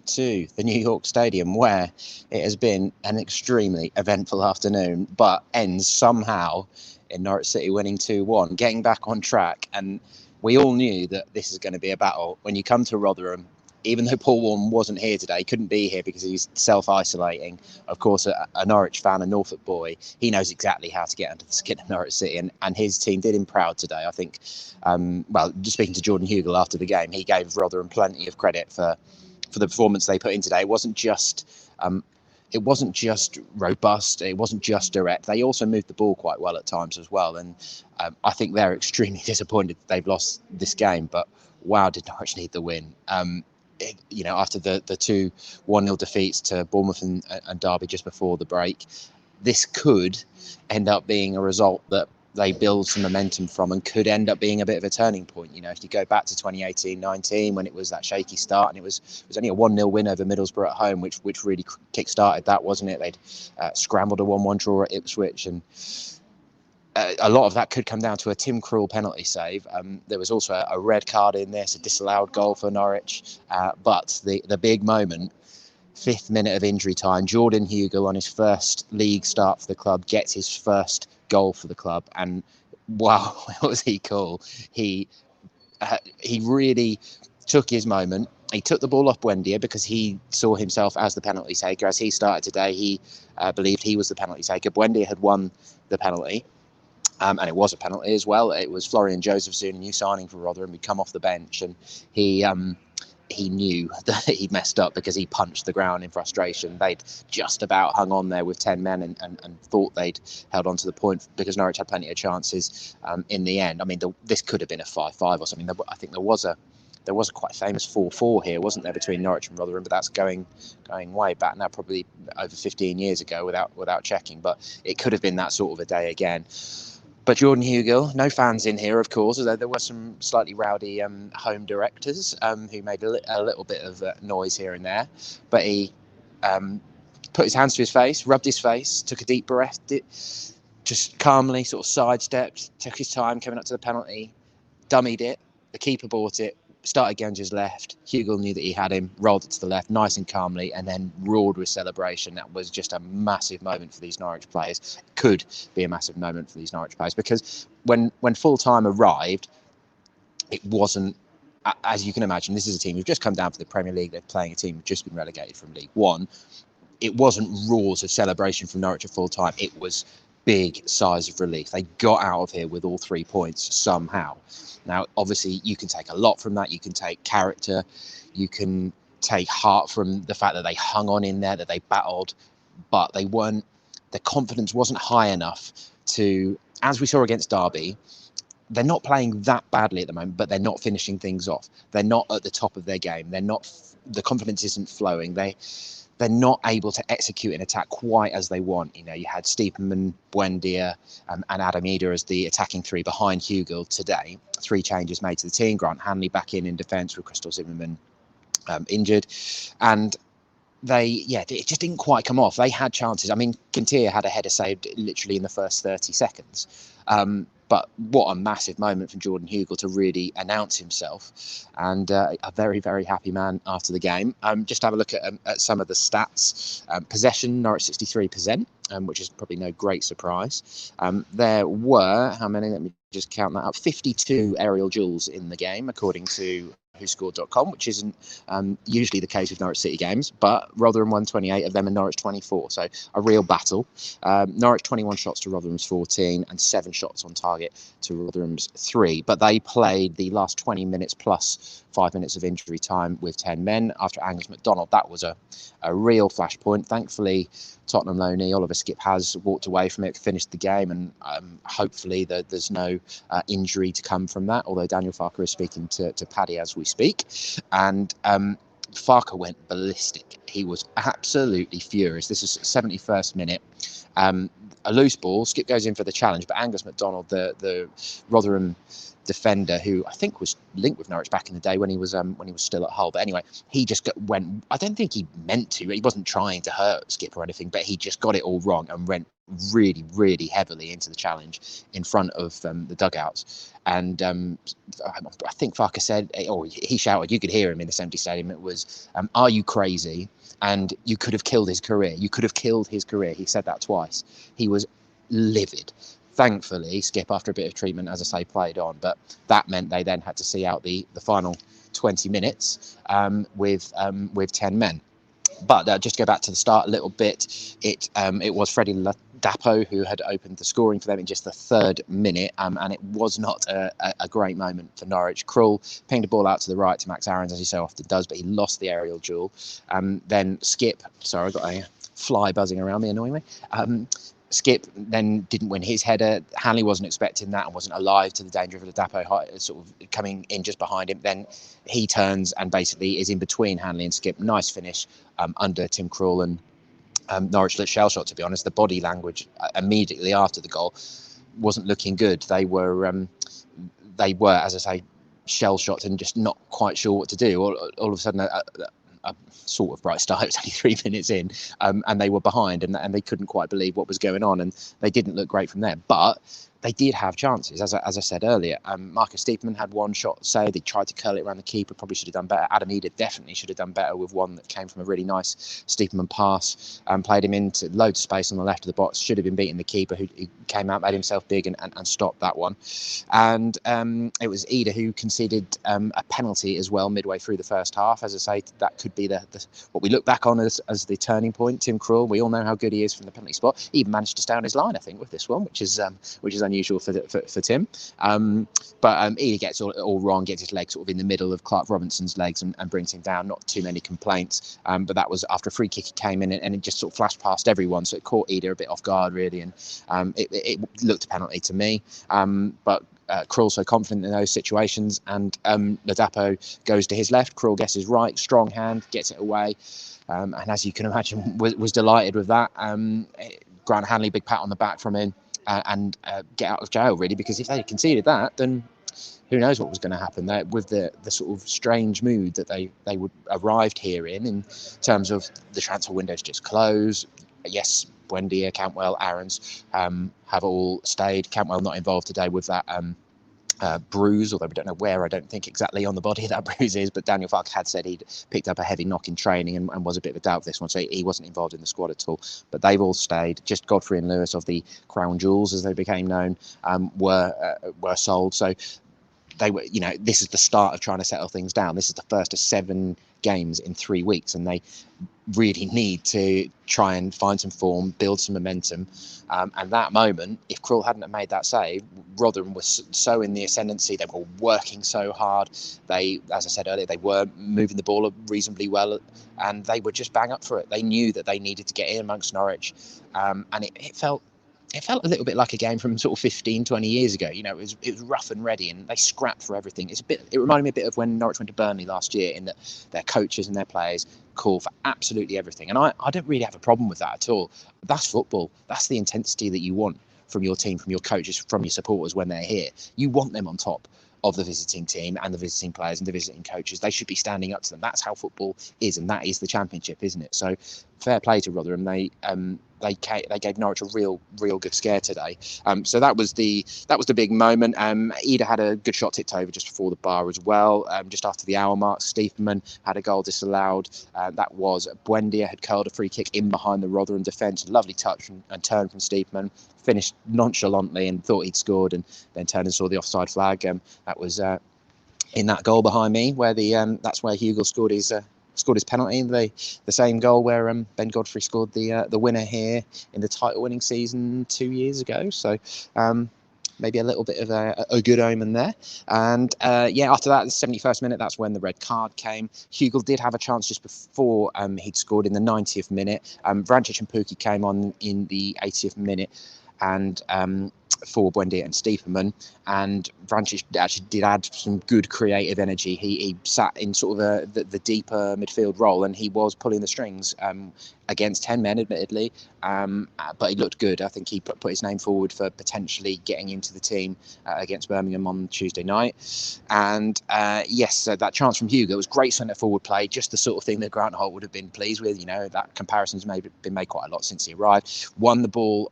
returning to the New York Stadium, where it has been an extremely eventful afternoon, but ends somehow in Norwich City winning 2-1, getting back on track. And we all knew that this is going to be a battle. When you come to Rotherham, even though Paul Warren wasn't here today, couldn't be here because he's self-isolating. Of course, a Norwich fan, a Norfolk boy, he knows exactly how to get under the skin of Norwich City, and his team did him proud today. I think, just speaking to Jordan Hugel after the game, he gave Rotherham plenty of credit for the performance they put in today. It wasn't just robust. It wasn't just direct. They also moved the ball quite well at times as well. And I think they're extremely disappointed that they've lost this game. But wow, did Norwich need the win? After the two 1-0 defeats to Bournemouth and Derby just before the break, this could end up being a result that they build some momentum from and could end up being a bit of a turning point. If you go back to 2018-19 when it was that shaky start, and it was only a 1-0 win over Middlesbrough at home, which really kick-started that, wasn't it? They'd scrambled a 1-1 draw at Ipswich, and a lot of that could come down to a Tim Krul penalty save. There was also a red card in this, a disallowed goal for Norwich. But the big moment, 5th minute of injury time, Jordan Hugel on his first league start for the club gets his first goal for the club. And wow, what was he cool? He really took his moment. He took the ball off Buendia because he saw himself as the penalty taker. As he started today, he believed he was the penalty taker. Buendia had won the penalty. And it was a penalty as well. It was Florian Josephson, a new signing for Rotherham, who'd come off the bench, and he knew that he'd messed up because he punched the ground in frustration. They'd just about hung on there with 10 men and thought they'd held on to the point because Norwich had plenty of chances in the end. I mean, this could have been a 5-5 or something. I think there was a quite famous 4-4 here, wasn't there, between Norwich and Rotherham? But that's going way back now, probably over 15 years ago without checking. But it could have been that sort of a day again. But Jordan Hugel, no fans in here, of course, although there were some slightly rowdy home directors who made a little bit of noise here and there. But he put his hands to his face, rubbed his face, took a deep breath, just calmly sort of sidestepped, took his time coming up to the penalty, dummied it, the keeper bought it, started going to his left. Hugel knew that he had him, rolled it to the left nice and calmly, and then roared with celebration. That was just a massive moment for these Norwich players. It could be a massive moment for these Norwich players because when full time arrived, it wasn't, as you can imagine, this is a team who've just come down for the Premier League. They're playing a team who've just been relegated from League One. It wasn't roars of celebration from Norwich at full time. It was big sighs of relief. They got out of here with all 3 points somehow. Now, obviously, you can take a lot from that. You can take character. You can take heart from the fact that they hung on in there, that they battled, but their confidence wasn't high enough to, as we saw against Derby, they're not playing that badly at the moment, but they're not finishing things off. They're not at the top of their game. The confidence isn't flowing. They're not able to execute an attack quite as they want. You had Stiepermann, Buendia, and Adam Eder as the attacking three behind Hugel today. 3 changes made to the team. Grant Hanley back in defence with Crystal Zimmerman injured. And it just didn't quite come off. They had chances. I mean, Kintyre had a header saved literally in the first 30 seconds. But what a massive moment from Jordan Hugel to really announce himself, and a very, very happy man after the game. Just have a look at some of the stats. Possession, Norwich 63%, which is probably no great surprise. There were, how many? Let me just count that up. 52 aerial duels in the game, according to whoscored.com, which isn't usually the case with Norwich City games, but Rotherham won 28 of them and Norwich 24, so a real battle. Norwich 21 shots to Rotherham's 14 and 7 shots on target to Rotherham's 3, but they played the last 20 minutes plus 5 minutes of injury time with 10 men after Angus MacDonald. That was a real flashpoint. Thankfully, Tottenham loanee Oliver Skipp has walked away from it, finished the game, and hopefully there's no injury to come from that, although Daniel Farke is speaking to Paddy as we speak. And Farke went ballistic. He was absolutely furious. This is 71st minute. A loose ball. Skipp goes in for the challenge, but Angus MacDonald, the Rotherham defender who I think was linked with Norwich back in the day when he was still at Hull. But anyway, he just went. I don't think he meant to. He wasn't trying to hurt Skip or anything, but he just got it all wrong and went really, really heavily into the challenge in front of the dugouts. And I think Farke said, or he shouted, you could hear him in this empty stadium. It was, "Are you crazy?" And you could have killed his career. You could have killed his career. He said that twice. He was livid. Thankfully, Skip, after a bit of treatment, as I say, played on. But that meant they then had to see out the final 20 minutes with 10 men. But just to go back to the start a little bit, it was Freddie Dapo who had opened the scoring for them in just the 3rd minute, and it was not a great moment for Norwich. Krul pinged a ball out to the right to Max Aarons, as he so often does, but he lost the aerial duel. Then Skip, sorry, I got a fly buzzing around me annoyingly. Skip then didn't win his header. Hanley wasn't expecting that and wasn't alive to the danger of Ladapo sort of coming in just behind him. Then he turns and basically is in between Hanley and Skip. Nice finish under Tim Krul, and Norwich looked shell shot, to be honest. The body language immediately after the goal wasn't looking good. They were, as I say, shell shocked and just not quite sure what to do. All of a sudden, a sort of bright start. It was only 3 minutes in, and they were behind, and they couldn't quite believe what was going on, and they didn't look great from there. But they did have chances, as I said earlier. Marcus Stiepermann had one shot saved. He tried to curl it around the keeper. Probably should have done better. Adam Eder definitely should have done better with one that came from a really nice Stiepermann pass. Played him into loads of space on the left of the box. Should have been beating the keeper, who came out, made himself big, and stopped that one. And it was Eder who conceded a penalty as well midway through the first half. As I say, that could be the what we look back on as the turning point. Tim Krul, we all know how good he is from the penalty spot. He even managed to stay on his line, I think, with this one, which is unusual for Tim. But Eder gets all wrong, gets his leg sort of in the middle of Clark Robinson's legs and brings him down. Not too many complaints, but that was after a free kick. He came in and it just sort of flashed past everyone, so it caught Eder a bit off guard, really, and it looked a penalty to me. But Krul so confident in those situations, and Ladapo goes to his left. Krul guesses right, strong hand, gets it away, and as you can imagine, was delighted with that. Grant Hanley, big pat on the back from him, and get out of jail, really, because if they had conceded that, then who knows what was going to happen there with the sort of strange mood that they would arrived here in terms of the transfer windows just closed. Yes, Buendia, Cantwell, Aarons have all stayed. Cantwell not involved today with that bruise, although we don't know where. I don't think exactly on the body that bruise is, but Daniel Farke had said he'd picked up a heavy knock in training and was a bit of a doubt of this one, so he wasn't involved in the squad at all. But they've all stayed. Just Godfrey and Lewis of the Crown Jewels, as they became known, were sold. So they were, this is the start of trying to settle things down. This is the first of 7 games in 3 weeks, and they really need to try and find some form, build some momentum. And that moment, if Krul hadn't have made that save, Rotherham was so in the ascendancy. They were working so hard. They, as I said earlier, they were moving the ball reasonably well, and they were just bang up for it. They knew that they needed to get in amongst Norwich, and it felt a little bit like a game from sort of 15, 20 years ago. It was rough and ready, and they scrapped for everything. It reminded me a bit of when Norwich went to Burnley last year, in that their coaches and their players call for absolutely everything. And I don't really have a problem with that at all. That's football. That's the intensity that you want from your team, from your coaches, from your supporters when they're here. You want them on top of the visiting team and the visiting players and the visiting coaches. They should be standing up to them. That's how football is, and that is the Championship, isn't it? So fair play to Rotherham. They gave Norwich a real good scare today. So that was the big moment. Eder had a good shot tipped over just before the bar as well. Just after the hour mark, Stiepermann had a goal disallowed. That was Buendia had curled a free kick in behind the Rotherham defence. Lovely touch and turn from Stiepermann. Finished nonchalantly and thought he'd scored, and then turned and saw the offside flag. That was in that goal behind me, where that's where Hugill scored his penalty. The same goal where Ben Godfrey scored the winner here in the title-winning season 2 years ago. So maybe a little bit of a good omen there. And after that, the 71st minute, that's when the red card came. Hugill did have a chance just before he'd scored in the 90th minute. Vrancic and Pukki came on in the 80th minute. and for Buendia and Stiepermann, and Vrancic actually did add some good creative energy. He sat in sort of the deeper midfield role, and he was pulling the strings against 10 men, admittedly, but he looked good. I think he put his name forward for potentially getting into the team against Birmingham on Tuesday night. And yes, so that chance from Hugo was great centre forward play, just the sort of thing that Grant Holt would have been pleased with. You know, that comparison's been made quite a lot since he arrived. Won the ball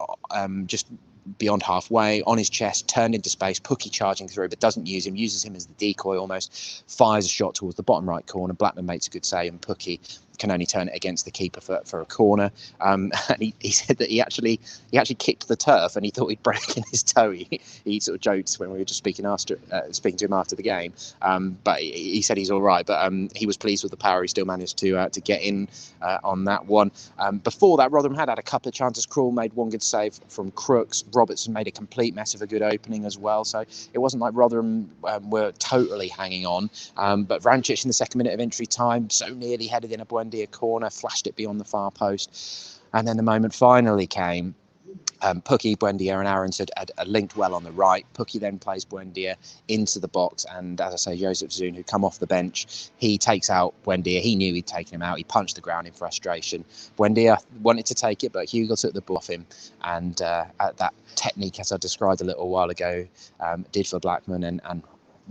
just beyond halfway, on his chest, turned into space, Pukki charging through, but doesn't use him, uses him as the decoy almost, fires a shot towards the bottom right corner. Blackman makes a good save, and Pukki can only turn it against the keeper for a corner. And he said that he actually kicked the turf and he thought he'd broken his toe. He sort of joked when we were just speaking to him after the game. But he said he's all right. But he was pleased with the power he still managed to get in on that one. Before that, Rotherham had a couple of chances. Krul made one good save from Crooks. Robertson made a complete mess of a good opening as well. So it wasn't like Rotherham were totally hanging on. But Vrancic in the second minute of injury time so nearly headed in a Buendia corner, flashed it beyond the far post, and then the moment finally came. Pukki, Buendia and Aarons had linked well on the right. Pukki then plays Buendia into the box, and as I say, Joseph Zun, who come off the bench, he takes out Buendia. He knew he'd taken him out. He punched the ground in frustration. Buendia wanted to take it, but Hugo took the ball off him, and that technique, as I described a little while ago, did for Blackman, and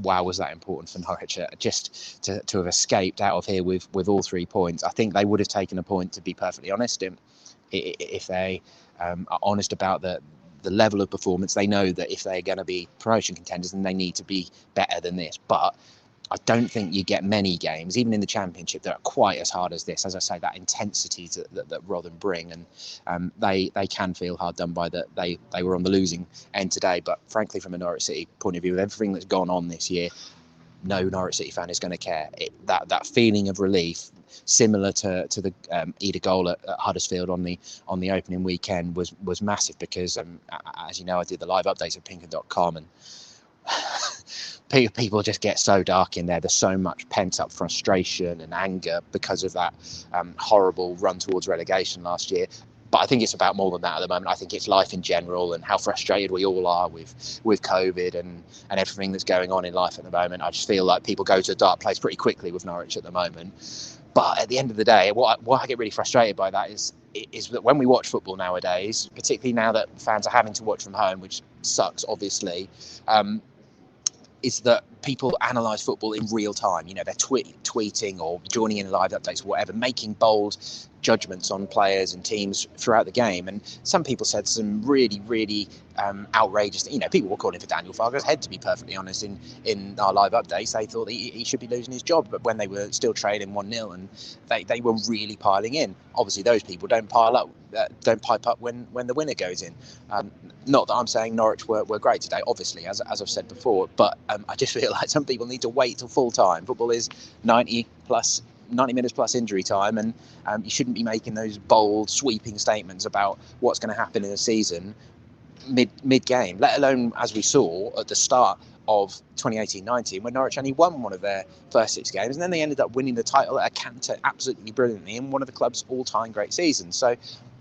wow, was that important for Norwich just to have escaped out of here with all 3 points. I think they would have taken a point, to be perfectly honest, if they are honest about the level of performance. They know that if they're going to be promotion contenders, then they need to be better than this. But I don't think you get many games, even in the Championship, that are quite as hard as this. As I say, that intensity that Rotherham bring, and they can feel hard done by. That they were on the losing end today. But frankly, from a Norwich City point of view, with everything that's gone on this year, no Norwich City fan is going to care. That feeling of relief, similar to the Eder goal at Huddersfield on the opening weekend, was massive, because as you know, I did the live updates at Pinker.com, and people just get so dark in there. There's so much pent up frustration and anger because of that horrible run towards relegation last year. But I think it's about more than that at the moment. I think it's life in general and how frustrated we all are with COVID and everything that's going on in life at the moment. I just feel like people go to a dark place pretty quickly with Norwich at the moment. But at the end of the day, what I get really frustrated by that is that when we watch football nowadays, particularly now that fans are having to watch from home, which sucks, obviously, is that people analyse football in real time. You know, they're tweeting or joining in live updates or whatever, making bold judgments on players and teams throughout the game. And some people said some really, really outrageous, people were calling for Daniel Farke's head, to be perfectly honest, in our live updates. They thought that he should be losing his job, but when they were still trailing 1-0, and they were really piling in. Obviously, those people don't pipe up when the winner goes in. Not that I'm saying Norwich were great today, obviously, as I've said before, but I just feel like some people need to wait till full time. Football is 90 minutes plus injury time, and you shouldn't be making those bold, sweeping statements about what's going to happen in a season mid-game, let alone, as we saw at the start of 2018-19, when Norwich only won one of their first 6 games, and then they ended up winning the title at a canter absolutely brilliantly in one of the club's all-time great seasons. So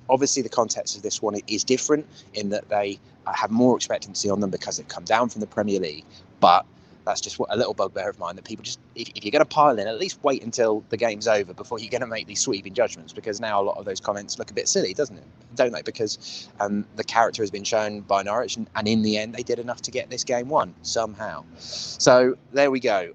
obviously the context of this one is different in that they have more expectancy on them because they've come down from the Premier League, but that's just a little bugbear of mine, that people just, if you're going to pile in, at least wait until the game's over before you're going to make these sweeping judgments, because now a lot of those comments look a bit silly, don't they? Because the character has been shown by Norwich, and in the end they did enough to get this game won somehow. So there we go.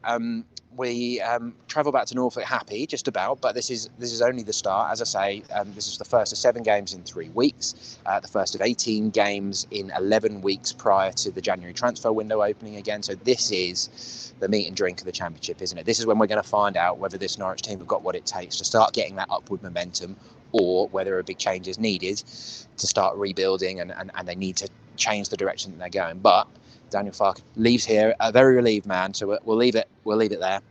We travel back to Norfolk happy, just about, but this is only the start. As I say, this is the first of 7 games in 3 weeks, the first of 18 games in 11 weeks prior to the January transfer window opening again. So this is the meat and drink of the Championship, isn't it? This is when we're going to find out whether this Norwich team have got what it takes to start getting that upward momentum, or whether a big change is needed to start rebuilding, and they need to change the direction that they're going. But Daniel Farke leaves here a very relieved man, so we'll leave it there.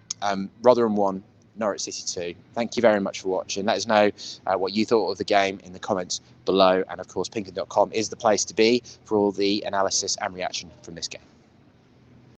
Rotherham 1, Norwich City 2. Thank you very much for watching. Let us know what you thought of the game in the comments below, and of course Pinker.com is the place to be for all the analysis and reaction from this game.